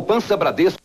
poupança Bradesco.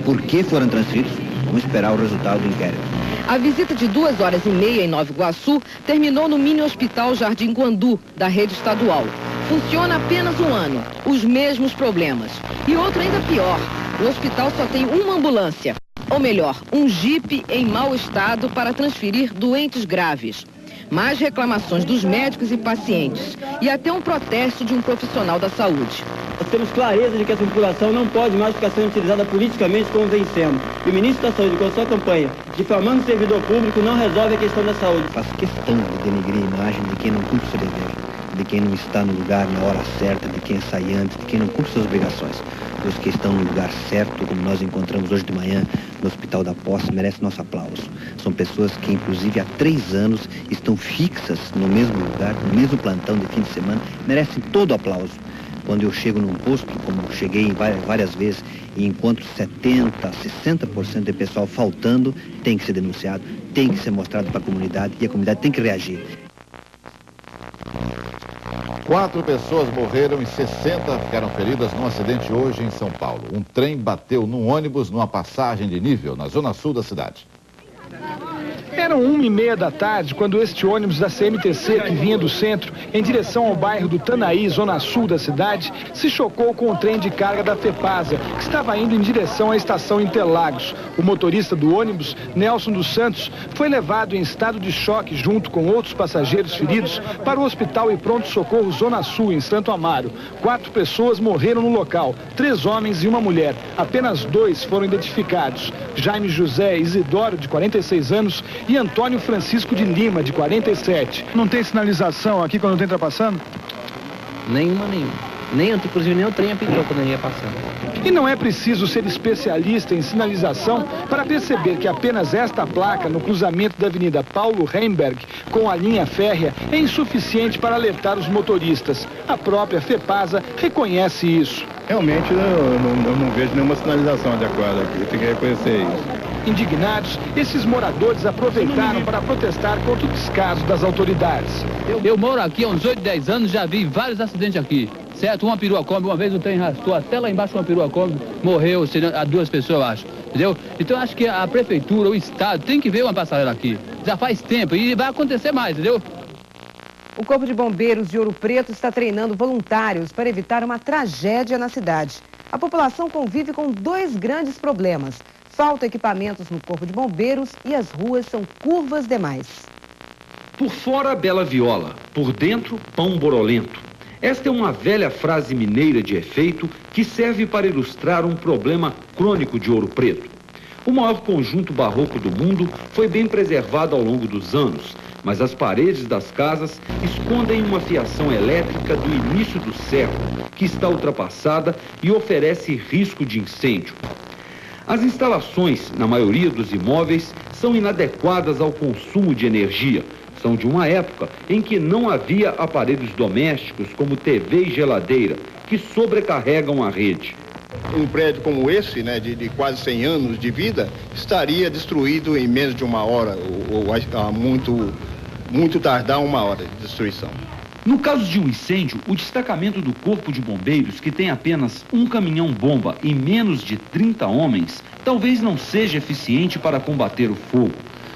Por que foram transferidos? Vamos esperar o resultado do inquérito. A visita de 2h30 em Nova Iguaçu terminou no mini hospital Jardim Guandu, da rede estadual. Funciona apenas 1 ano, os mesmos problemas. E outro ainda pior, o hospital só tem uma ambulância. Ou melhor, um jipe em mau estado para transferir doentes graves. Mais reclamações dos médicos e pacientes. E até um protesto de um profissional da saúde. Nós temos clareza de que essa população não pode mais ficar sendo utilizada politicamente como vem sendo. E o ministro da Saúde, com a sua campanha, difamando o servidor público, não resolve a questão da saúde. Faço questão de denegrir a imagem de quem não cumpre seu dever, de quem não está no lugar na hora certa, de quem sai antes, de quem não cumpre suas obrigações. Os que estão no lugar certo, como nós encontramos hoje de manhã no Hospital da Posse, merecem nosso aplauso. São pessoas que, inclusive, há 3 anos estão fixas no mesmo lugar, no mesmo plantão de fim de semana, merecem todo o aplauso. Quando eu chego num posto, como cheguei várias vezes, e encontro 70%, 60% de pessoal faltando, tem que ser denunciado, tem que ser mostrado para a comunidade, e a comunidade tem que reagir. 4 pessoas morreram e 60 ficaram feridas num acidente hoje em São Paulo. Um trem bateu num ônibus numa passagem de nível na zona sul da cidade. Eram 1h30 da tarde quando este ônibus da CMTC, que vinha do centro, em direção ao bairro do Tanaí, zona sul da cidade, se chocou com o trem de carga da FEPASA, que estava indo em direção à estação Interlagos. O motorista do ônibus, Nelson dos Santos, foi levado em estado de choque junto com outros passageiros feridos para o Hospital e Pronto-Socorro Zona Sul, em Santo Amaro. 4 pessoas morreram no local, 3 homens e uma mulher. Apenas 2 foram identificados. Jaime José Isidoro, de 46 anos, e Antônio Francisco de Lima, de 47. Não tem sinalização aqui quando o trem está passando? Nenhuma. Inclusive nem o trem apitou quando ele ia passando. E não é preciso ser especialista em sinalização para perceber que apenas esta placa no cruzamento da Avenida Paulo Heimberg com a linha férrea é insuficiente para alertar os motoristas. A própria FEPASA reconhece isso. Realmente eu não vejo nenhuma sinalização adequada aqui, eu tenho que reconhecer isso. Indignados, esses moradores aproveitaram para protestar contra o descaso das autoridades. Eu moro aqui há uns 8, 10 anos, já vi vários acidentes aqui, certo? Uma perua Kombi, uma vez o trem arrastou até lá embaixo uma perua Kombi, morreu, há 2 pessoas, eu acho, entendeu? Então acho que a prefeitura, o estado, tem que ver uma passarela aqui. Já faz tempo e vai acontecer mais, entendeu? O Corpo de Bombeiros de Ouro Preto está treinando voluntários para evitar uma tragédia na cidade. A população convive com 2 grandes problemas. Faltam equipamentos no Corpo de Bombeiros e as ruas são curvas demais. Por fora, bela viola. Por dentro, pão borolento. Esta é uma velha frase mineira de efeito que serve para ilustrar um problema crônico de Ouro Preto. O maior conjunto barroco do mundo foi bem preservado ao longo dos anos, mas as paredes das casas escondem uma fiação elétrica do início do século, que está ultrapassada e oferece risco de incêndio. As instalações, na maioria dos imóveis, são inadequadas ao consumo de energia. São de uma época em que não havia aparelhos domésticos como TV e geladeira, que sobrecarregam a rede. Um prédio como esse, né, de quase 100 anos de vida, estaria destruído em menos de 1 hora, ou muito tardar 1 hora de destruição. No caso de um incêndio, o destacamento do Corpo de Bombeiros, que tem apenas um caminhão-bomba e menos de 30 homens, talvez não seja eficiente para combater o fogo.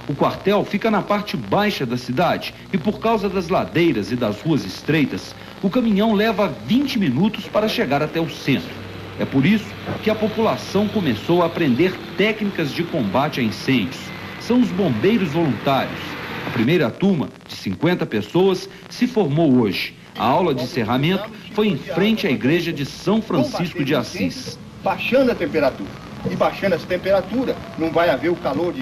O quartel fica na parte baixa da cidade e, por causa das ladeiras e das ruas estreitas, o caminhão leva 20 minutos para chegar até o centro. É por isso que a população começou a aprender técnicas de combate a incêndios. São os bombeiros voluntários. A primeira turma, de 50 pessoas, se formou hoje. A aula de encerramento foi em frente à igreja de São Francisco de Assis. Baixando a temperatura. E baixando essa temperatura, não vai haver o calor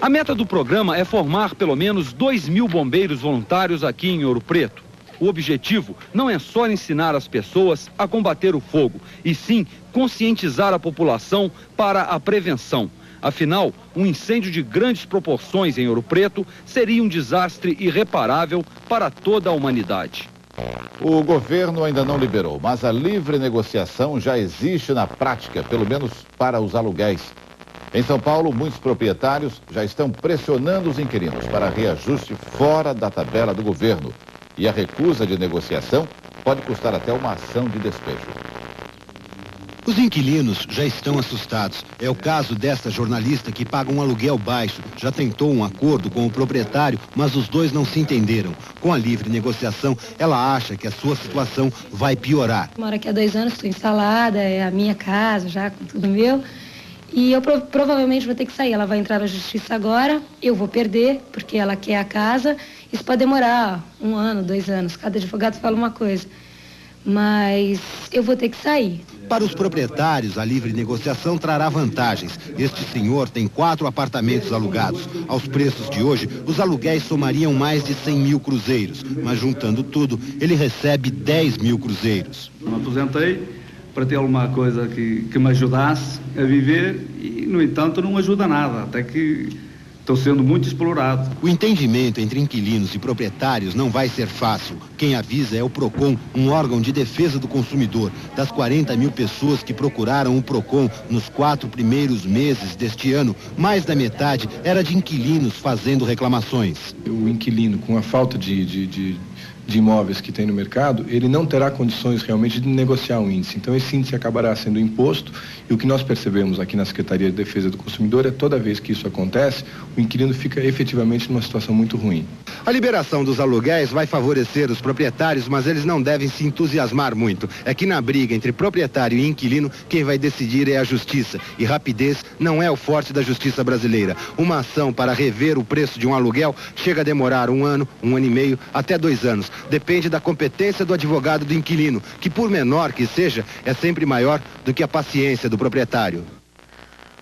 A meta do programa é formar pelo menos 2.000 bombeiros voluntários aqui em Ouro Preto. O objetivo não é só ensinar as pessoas a combater o fogo, e sim conscientizar a população para a prevenção. Afinal, um incêndio de grandes proporções em Ouro Preto seria um desastre irreparável para toda a humanidade. O governo ainda não liberou, mas a livre negociação já existe na prática, pelo menos para os aluguéis. Em São Paulo, muitos proprietários já estão pressionando os inquilinos para reajuste fora da tabela do governo. E a recusa de negociação pode custar até uma ação de despejo. Os inquilinos já estão assustados. É o caso desta jornalista que paga um aluguel baixo. Já tentou um acordo com o proprietário, mas os dois não se entenderam. Com a livre negociação, ela acha que a sua situação vai piorar. Moro aqui há 2 anos, estou instalada, é a minha casa já, com tudo meu. E eu provavelmente vou ter que sair. Ela vai entrar na justiça agora, eu vou perder, porque ela quer a casa. Isso pode demorar 1 ano, 2 anos. Cada advogado fala uma coisa. Mas eu vou ter que sair. Para os proprietários, a livre negociação trará vantagens. Este senhor tem 4 apartamentos alugados. Aos preços de hoje, os aluguéis somariam mais de 100 mil cruzeiros. Mas juntando tudo, ele recebe 10 mil cruzeiros. Me aposentei para ter alguma coisa que me ajudasse a viver e, no entanto, não ajuda nada, até que estou sendo muito explorado. O entendimento entre inquilinos e proprietários não vai ser fácil. Quem avisa é o PROCON, um órgão de defesa do consumidor. Das 40 mil pessoas que procuraram o PROCON nos 4 primeiros meses deste ano, mais da metade era de inquilinos fazendo reclamações. O inquilino, com a falta de imóveis que tem no mercado, ele não terá condições realmente de negociar um índice. Então esse índice acabará sendo imposto e o que nós percebemos aqui na Secretaria de Defesa do Consumidor é toda vez que isso acontece, o inquilino fica efetivamente numa situação muito ruim. A liberação dos aluguéis vai favorecer os proprietários, mas eles não devem se entusiasmar muito. É que na briga entre proprietário e inquilino, quem vai decidir é a justiça. E rapidez não é o forte da justiça brasileira. Uma ação para rever o preço de um aluguel chega a demorar 1 ano, 1 ano e meio, até 2 anos. Depende da competência do advogado do inquilino, que por menor que seja, é sempre maior do que a paciência do proprietário.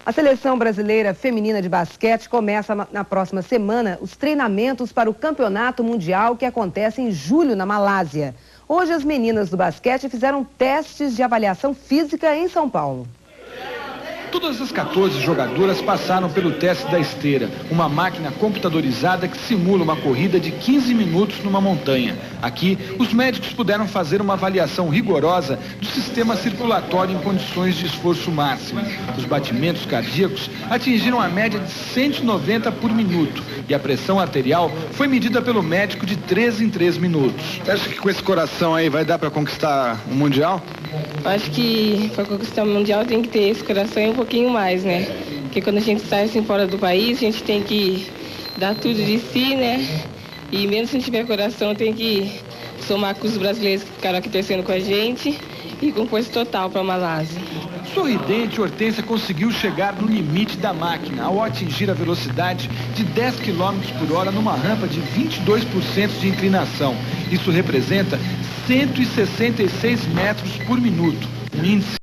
A seleção brasileira feminina de basquete começa na próxima semana os treinamentos para o Campeonato Mundial que acontece em julho na Malásia. Hoje as meninas do basquete fizeram testes de avaliação física em São Paulo. Todas as 14 jogadoras passaram pelo teste da esteira, uma máquina computadorizada que simula uma corrida de 15 minutos numa montanha. Aqui, os médicos puderam fazer uma avaliação rigorosa do sistema circulatório em condições de esforço máximo. Os batimentos cardíacos atingiram a média de 190 por minuto e a pressão arterial foi medida pelo médico de 3 em 3 minutos. Você acha que com esse coração aí vai dar para conquistar o Mundial? Acho que para conquistar o Mundial tem que ter esse coração e um pouquinho mais, né? Porque quando a gente sai assim fora do país, a gente tem que dar tudo de si, né? E mesmo se não tiver coração, tem que somar com os brasileiros que ficaram aqui torcendo com a gente e com força total para a Malásia. Sorridente, Hortência conseguiu chegar no limite da máquina ao atingir a velocidade de 10 km por hora numa rampa de 22% de inclinação. Isso representa 166 metros por minuto, um índice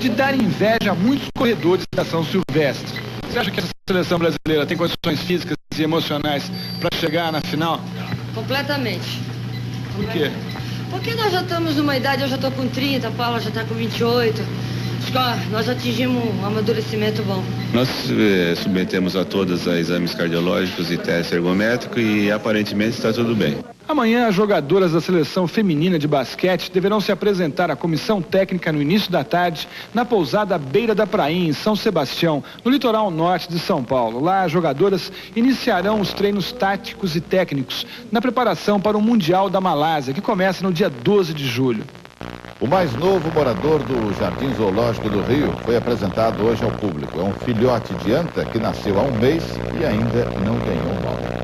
de dar inveja a muitos corredores da São Silvestre. Você acha que essa seleção brasileira tem condições físicas e emocionais para chegar na final? Completamente. Por quê? Porque nós já estamos numa idade, eu já estou com 30, a Paula já está com 28. Nós atingimos um amadurecimento bom. Nós submetemos a todas a exames cardiológicos e teste ergométrico e aparentemente está tudo bem. Amanhã, as jogadoras da seleção feminina de basquete deverão se apresentar à comissão técnica no início da tarde na pousada Beira da Prainha, em São Sebastião, no litoral norte de São Paulo. Lá, as jogadoras iniciarão os treinos táticos e técnicos na preparação para o Mundial da Malásia, que começa no dia 12 de julho. O mais novo morador do Jardim Zoológico do Rio foi apresentado hoje ao público. É um filhote de anta que nasceu há 1 mês e ainda não ganhou nome.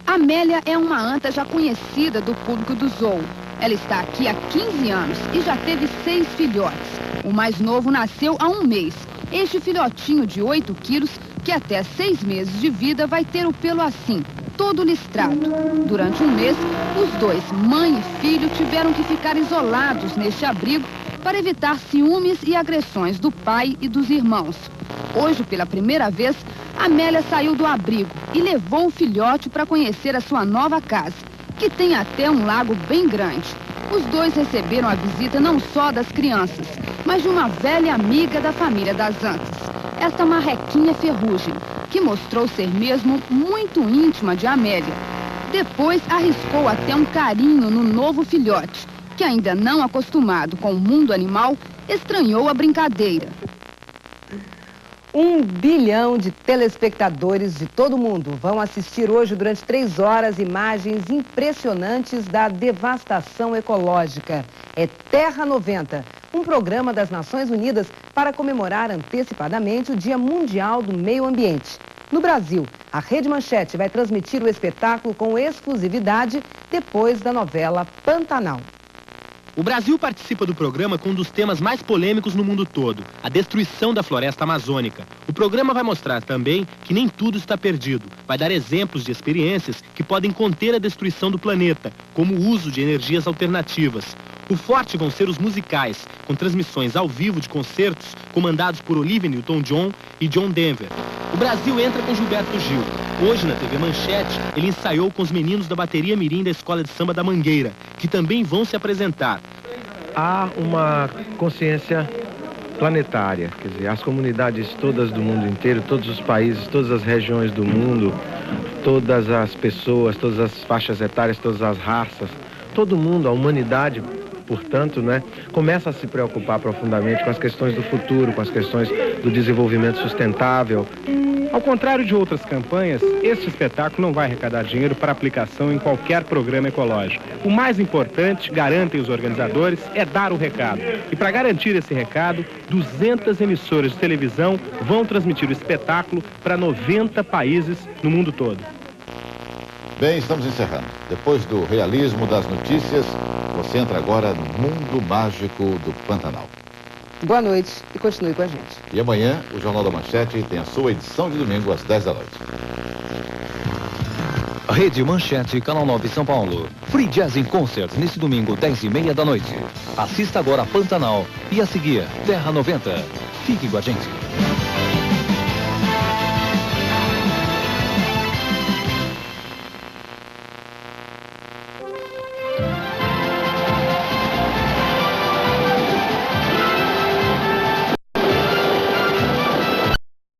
Amélia é uma anta já conhecida do público do zoo. Ela está aqui há 15 anos e já teve 6 filhotes. O mais novo nasceu há 1 mês. Este filhotinho de 8 quilos, que até 6 meses de vida vai ter o pelo assim, todo listrado. Durante 1 mês, os dois, mãe e filho, tiveram que ficar isolados neste abrigo para evitar ciúmes e agressões do pai e dos irmãos. Hoje, pela primeira vez, Amélia saiu do abrigo e levou o filhote para conhecer a sua nova casa, que tem até um lago bem grande. Os dois receberam a visita não só das crianças, mas de uma velha amiga da família das antas, esta marrequinha Ferrugem, que mostrou ser mesmo muito íntima de Amélia. Depois arriscou até um carinho no novo filhote, que ainda não acostumado com o mundo animal, estranhou a brincadeira. 1 bilhão de telespectadores de todo o mundo vão assistir hoje durante 3 horas imagens impressionantes da devastação ecológica. É Terra 90, um programa das Nações Unidas para comemorar antecipadamente o Dia Mundial do Meio Ambiente. No Brasil, a Rede Manchete vai transmitir o espetáculo com exclusividade depois da novela Pantanal. O Brasil participa do programa com um dos temas mais polêmicos no mundo todo, a destruição da floresta amazônica. O programa vai mostrar também que nem tudo está perdido. Vai dar exemplos de experiências que podem conter a destruição do planeta, como o uso de energias alternativas. O forte vão ser os musicais, com transmissões ao vivo de concertos comandados por Olivia Newton-John e John Denver. O Brasil entra com Gilberto Gil. Hoje, na TV Manchete, ele ensaiou com os meninos da Bateria Mirim da Escola de Samba da Mangueira, que também vão se apresentar. Há uma consciência planetária, quer dizer, as comunidades todas do mundo inteiro, todos os países, todas as regiões do mundo, todas as pessoas, todas as faixas etárias, todas as raças, todo mundo, a humanidade, portanto, começa a se preocupar profundamente com as questões do futuro, com as questões do desenvolvimento sustentável. Ao contrário de outras campanhas, este espetáculo não vai arrecadar dinheiro para aplicação em qualquer programa ecológico. O mais importante, garantem os organizadores, é dar o recado. E para garantir esse recado, 200 emissoras de televisão vão transmitir o espetáculo para 90 países no mundo todo. Bem, estamos encerrando. Depois do realismo das notícias, você entra agora no mundo mágico do Pantanal. Boa noite e continue com a gente. E amanhã, o Jornal da Manchete tem a sua edição de domingo às 10 da noite. Rede Manchete, Canal 9 São Paulo. Free Jazz in Concert, nesse domingo, 10h30 da noite. Assista agora a Pantanal e a seguir, Terra 90. Fique com a gente.